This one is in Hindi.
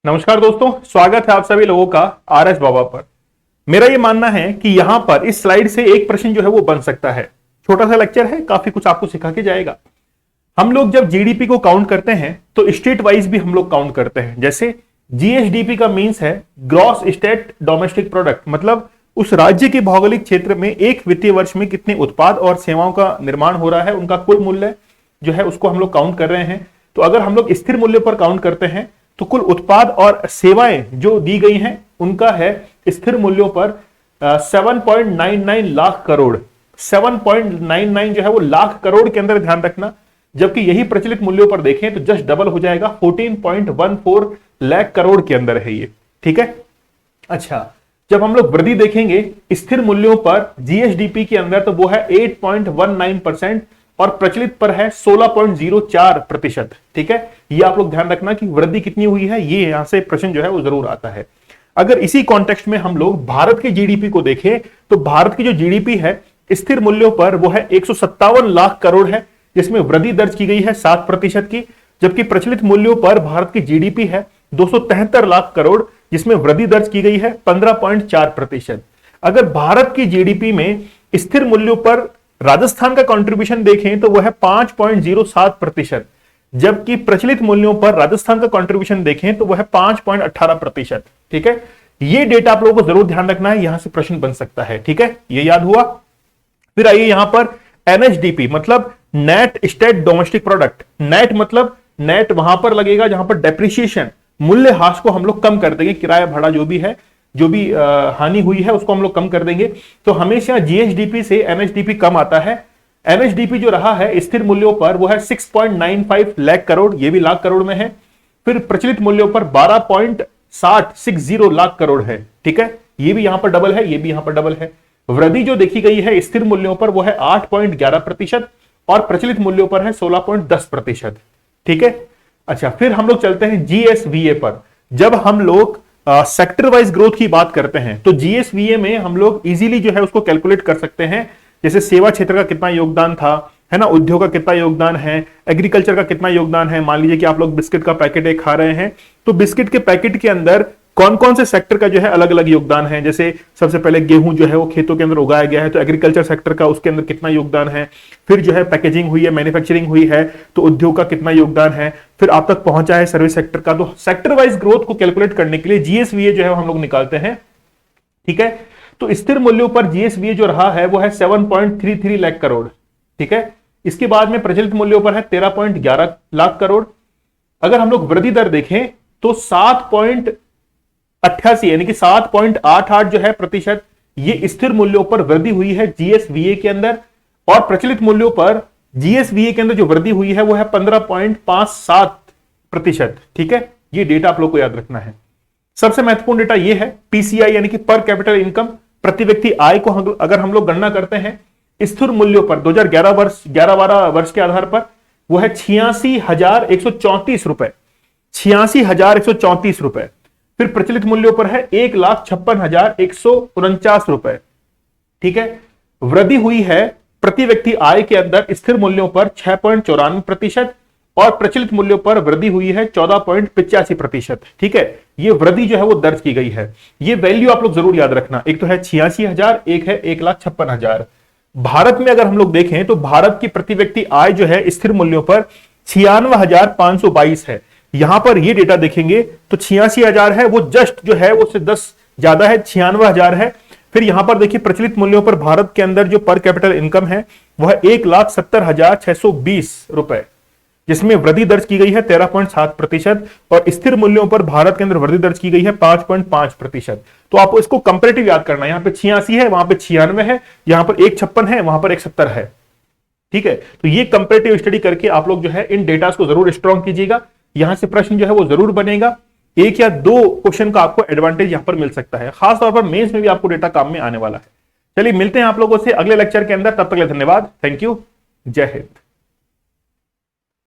नमस्कार दोस्तों, स्वागत है आप सभी लोगों का आर एस बाबा पर। मेरा ये मानना है कि यहां पर इस स्लाइड से एक प्रश्न जो है वो बन सकता है। छोटा सा लेक्चर है, काफी कुछ आपको सिखा के जाएगा। हम लोग जब जीडीपी को काउंट करते हैं तो स्टेट वाइज भी हम लोग काउंट करते हैं। जैसे जीएसडीपी का मीन्स है ग्रॉस स्टेट डोमेस्टिक प्रोडक्ट, मतलब उस राज्य के भौगोलिक क्षेत्र में एक वित्तीय वर्ष में कितने उत्पाद और सेवाओं का निर्माण हो रहा है, उनका कुल मूल्य जो है उसको हम लोग काउंट कर रहे हैं। तो अगर हम लोग स्थिर मूल्य पर काउंट करते हैं तो कुल उत्पाद और सेवाएं जो दी गई हैं उनका है स्थिर मूल्यों पर 7.99 लाख करोड़। 7.99 जो है वो लाख करोड़ के अंदर ध्यान रखना, जबकि यही प्रचलित मूल्यों पर देखें तो जस्ट डबल हो जाएगा, 14.14 लाख करोड़ के अंदर है ये। ठीक है। अच्छा, जब हम लोग वृद्धि देखेंगे स्थिर मूल्यों पर जीएसडीपी के अंदर तो वो है 8.19% और प्रचलित पर है 16.04%। ठीक है, ये आप लोग ध्यान रखना कि वृद्धि कितनी हुई है, ये यहां से प्रश्न जो है वो जरूर आता है। अगर इसी कॉन्टेक्स्ट में हम लोग भारत के जीडीपी को देखें तो भारत की जो जीडीपी है स्थिर मूल्यों पर वो है 157 लाख करोड़ है, जिसमें वृद्धि दर्ज की गई है 7% की, जबकि प्रचलित मूल्यों पर भारत की जीडीपी है 273 लाख करोड़, जिसमें वृद्धि दर्ज की गई है 15.4%। अगर भारत की जीडीपी में स्थिर मूल्यों पर राजस्थान का कंट्रीब्यूशन देखें तो वह है 5.07%, जबकि प्रचलित मूल्यों पर राजस्थान का कंट्रीब्यूशन देखें तो वह है 5.18%। ठीक है, ये डेटा आप लोगों को जरूर ध्यान रखना है, यहां से प्रश्न बन सकता है। ठीक है, ये याद हुआ। फिर आइए यहां पर एनएचडीपी मतलब net state domestic product. Net मतलब नेट वहां पर लगेगा जहां पर डेप्रिसिएशन मूल्यह्रास को हम लोग कम कर देंगे, किराया भाड़ा जो भी हानि हुई है उसको हम लोग कम कर देंगे। तो हमेशा जीएसडीपी से एनएचडीपी कम आता है। एनएचडीपी जो रहा है स्थिर मूल्यों पर वो है 6.95 लाख करोड़, ये भी लाख करोड़ में है। फिर प्रचलित मूल्यों पर 12.60 लाख करोड़ है। ठीक है, ये भी यहां पर डबल है, ये भी यहां पर डबल है। वृद्धि जो देखी गई है स्थिर मूल्यों पर वो है 8.11% और प्रचलित मूल्यों पर है 16.10%। ठीक है। अच्छा, फिर हम लोग चलते हैं जीएसवीए पर। जब हम लोग सेक्टर वाइज ग्रोथ की बात करते हैं तो जीएसवीए में हम लोग इजीली जो है उसको कैलकुलेट कर सकते हैं। जैसे सेवा क्षेत्र का कितना योगदान था, है ना, उद्योग का कितना योगदान है, एग्रीकल्चर का कितना योगदान है। मान लीजिए कि आप लोग बिस्किट का पैकेट एक खा रहे हैं तो बिस्किट के पैकेट के अंदर कौन कौन से सेक्टर का जो है अलग अलग योगदान है। जैसे सबसे पहले गेहूं जो है वो खेतों के अंदर उगाया गया है तो एग्रीकल्चर सेक्टर का उसके अंदर कितना योगदान है। फिर जो है पैकेजिंग हुई है, मैन्युफैक्चरिंग हुई है तो उद्योग का कितना योगदान है। फिर आप तक पहुंचा है सर्विस सेक्टर का। तो सेक्टर वाइज ग्रोथ को कैलकुलेट करने के लिए जीएसवीए जो है हम लोग निकालते हैं। ठीक है, तो स्थिर मूल्यों पर जीएसवीए जो रहा है वो है 7.33 लाख करोड़। ठीक है, इसके बाद में प्रचलित मूल्यों पर है 13.11 लाख करोड़। अगर हम लोग वृद्धि दर देखें तो 7.88 यानी कि 7.88 जो है प्रतिशत, ये स्थिर मूल्यों पर वृद्धि हुई है जीएसवीए के अंदर। और प्रचलित मूल्यों पर जीएसवीए के अंदर जो वृद्धि हुई है वो है 15.57%। ठीक है, ये डेटा आप लोग को याद रखना है। सबसे महत्वपूर्ण डेटा ये है पीसीआई यानी कि पर कैपिटल इनकम, प्रति व्यक्ति आय को अगर हम लोग गणना करते हैं स्थिर मूल्यों पर 2011-12 वर्ष के आधार पर वो है 86,134 रुपए। 86,134 रुपए। फिर प्रचलित मूल्यों पर है 1,56,149 रुपए। ठीक है, वृद्धि हुई है प्रति व्यक्ति आय के अंदर स्थिर मूल्यों पर 6.94% और प्रचलित मूल्यों पर वृद्धि हुई है 14.85%। ठीक है, ये वृद्धि जो है वो दर्ज की गई है। ये वैल्यू आप लोग जरूर याद रखना, एक तो है 86,000, एक है 1,56,000। भारत में अगर हम लोग देखें तो भारत की प्रति व्यक्ति आय जो है स्थिर मूल्यों पर 96,522 है। यहां पर ये डेटा देखेंगे तो 86,000 है, वो जस्ट जो है वो उससे 10 ज्यादा है, 96,000 है। फिर यहां पर देखिए प्रचलित मूल्यों पर भारत के अंदर जो पर कैपिटल इनकम है वह 1,70,620 रुपए, जिसमें वृद्धि दर्ज की गई है 13.7% और स्थिर मूल्यों पर भारत के अंदर वृद्धि दर्ज की गई है 5.5%। तो आपको इसको कंपैरेटिव याद करना है। यहां पे 86 है, वहां पे 96 है, यहां पर 156 है, वहां पर 170 है। ठीक है, तो ये कंपैरेटिव स्टडी करके आप लोग जो है इन डेटा को जरूर स्ट्रॉन्ग कीजिएगा। यहां से प्रश्न जो है वो जरूर बनेगा। एक या दो क्वेश्चन का आपको एडवांटेज यहां पर मिल सकता है, खासतौर पर मेंस में भी आपको डेटा काम में आने वाला है। चलिए मिलते हैं आप लोगों से अगले लेक्चर के अंदर, तब तक के लिए धन्यवाद। थैंक यू, जय हिंद।